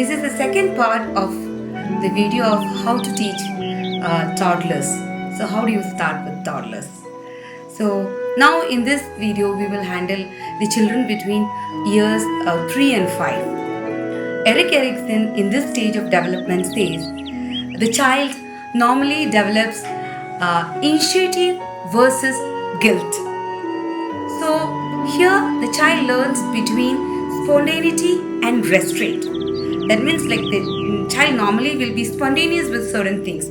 This is the second part of the video of how to teach toddlers. So how do you start with toddlers? So now in this video we will handle the children between years 3 and 5. Eric Erikson in this stage of development says the child normally develops initiative versus guilt. So here the child learns between spontaneity and restraint. That means like the child normally will be spontaneous with certain things,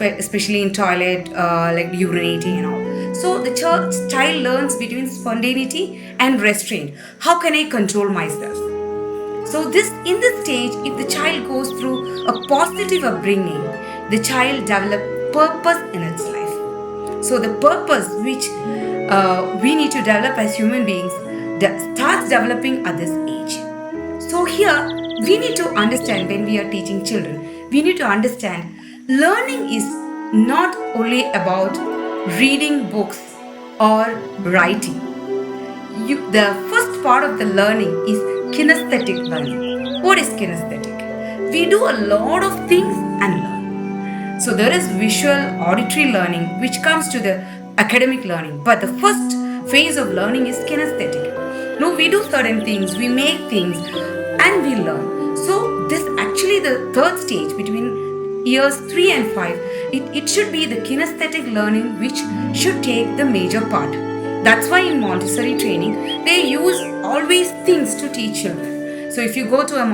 especially in toilet, like urinating and all. So the child learns between spontaneity and restraint. How can I control myself? So in this stage, if the child goes through a positive upbringing, the child develops purpose in its life. So the purpose which we need to develop as human beings starts developing at this age. So here we need to understand, when we are teaching children, we need to understand learning is not only about reading books or writing. The first part of the learning is kinesthetic learning. What is kinesthetic? We do a lot of things and learn. So there is visual, auditory learning which comes to the academic learning. But the first phase of learning is kinesthetic. No, we do certain things, we make things and we learn. So this actually the third stage between years 3 and 5. It should be the kinesthetic learning which should take the major part. That's why in Montessori training, they use always things to teach children. So if you go to a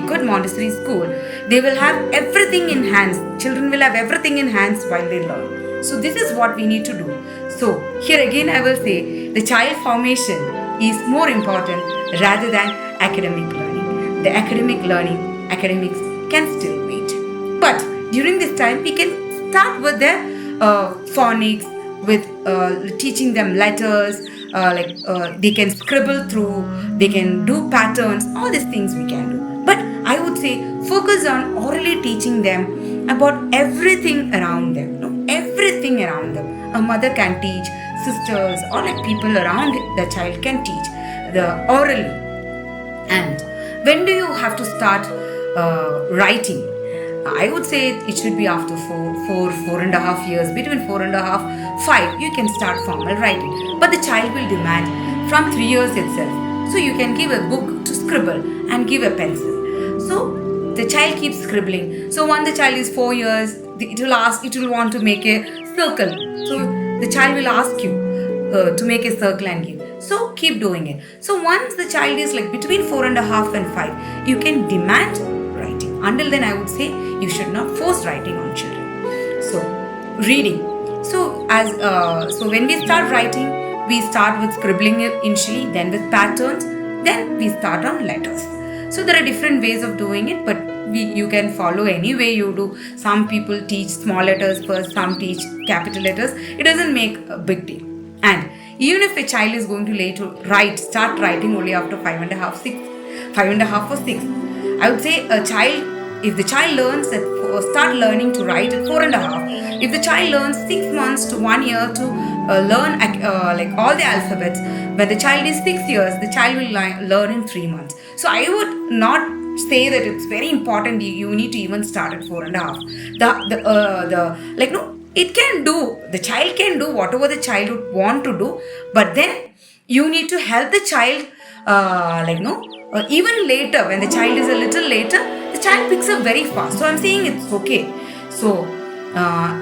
good Montessori school, they will have everything in hands. Children will have everything in hands while they learn. So this is what we need to do. So here again I will say the child formation is more important rather than academic learning. The academics can still wait. But during this time, we can start with the phonics, with teaching them letters, they can scribble through, they can do patterns, all these things we can do. But I would say focus on orally teaching them about everything around them. Everything around them. A mother can teach, sisters or like people around the child can teach the orally. And when do you have to start writing? I would say it should be after 4.5 years. Between 4.5, 5, you can start formal writing. But the child will demand from 3 years itself. So you can give a book to scribble and give a pencil. So the child keeps scribbling. So once the child is 4 years, it will want to make a circle. So the child will ask you to make a circle and give. So keep doing it. So once the child is like between 4.5 and 5, you can demand writing. Until then, I would say you should not force writing on children. So reading. So when we start writing, we start with scribbling initially, then with patterns, then we start on letters. So there are different ways of doing it, but you can follow any way you do. Some people teach small letters first, some teach capital letters. It doesn't make a big deal. And even if a child is going to start writing only after 5.5 or 6, I would say if the child learns start learning to write at 4.5, if the child learns 6 months to 1 year to learn all the alphabets, when the child is 6 years, the child will learn in 3 months. So I would not say that it's very important you need to even start at 4.5. The child can do whatever the child would want to do, but then you need to help the child even later, when the child is a little later, the child picks up very fast. So I'm saying it's okay. So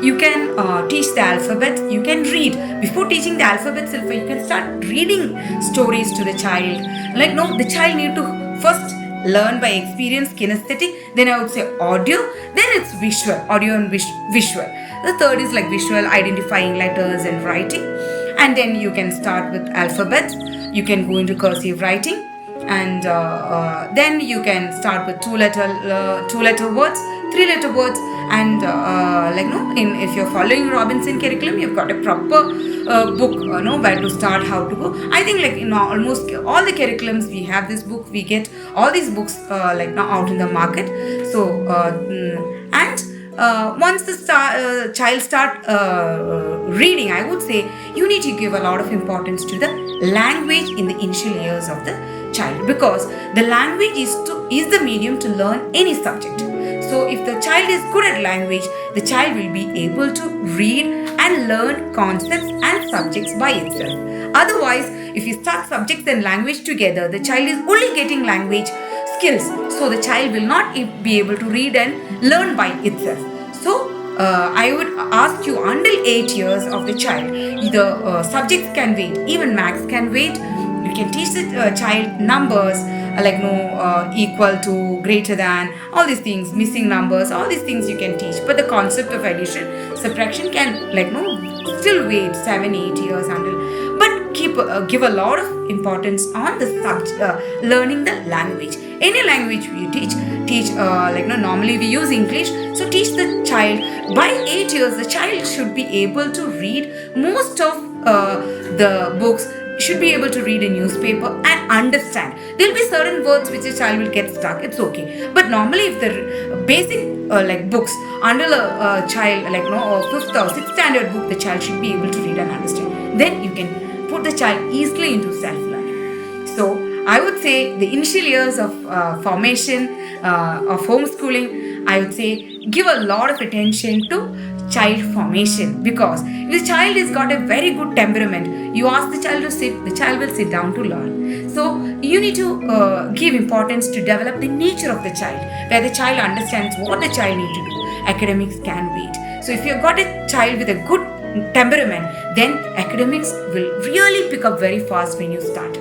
you can teach the alphabet, you can read. Before teaching the alphabet itself, you can start reading stories to the child. The child need to first learn by experience, kinesthetic, then I would say audio, then it's visual, audio and visual. The third is like visual, identifying letters and writing. And then you can start with alphabets, you can go into cursive writing, and then you can start with two-letter words, three-letter words, and if you're following Robinson curriculum, you've got a proper book, where to start, how to go. I think almost all the curriculums we have this book. We get all these books now out in the market. So once the child start reading, I would say you need to give a lot of importance to the language in the initial years of the child, because the language is the medium to learn any subject. So if the child is good at language, the child will be able to read and learn concepts and subjects by itself. Otherwise, if you start subjects and language together, the child is only getting language skills. So the child will not be able to read and learn by itself. So I would ask you, until 8 years of the child, the subjects can wait, even maths can wait. You can teach the child numbers like equal to, greater than, all these things, missing numbers, all these things you can teach. But the concept of addition, subtraction can still wait 7-8 years until. But give a lot of importance on the subject, learning the language. Any language you teach normally we use English, so teach the child. By 8 years, the child should be able to read most of the books, should be able to read a newspaper and understand. There will be certain words which a child will get stuck, it's okay. But normally if the basic books under a child, 5th or 6th standard book, the child should be able to read and understand. Then you can put the child easily into self-learning. So I would say the initial years of formation, of homeschooling, I would say give a lot of attention to child formation, because if the child has got a very good temperament, you ask the child to sit, the child will sit down to learn. So you need to give importance to develop the nature of the child, where the child understands what the child needs to do. Academics can wait. So if you've got a child with a good temperament, then academics will really pick up very fast when you start.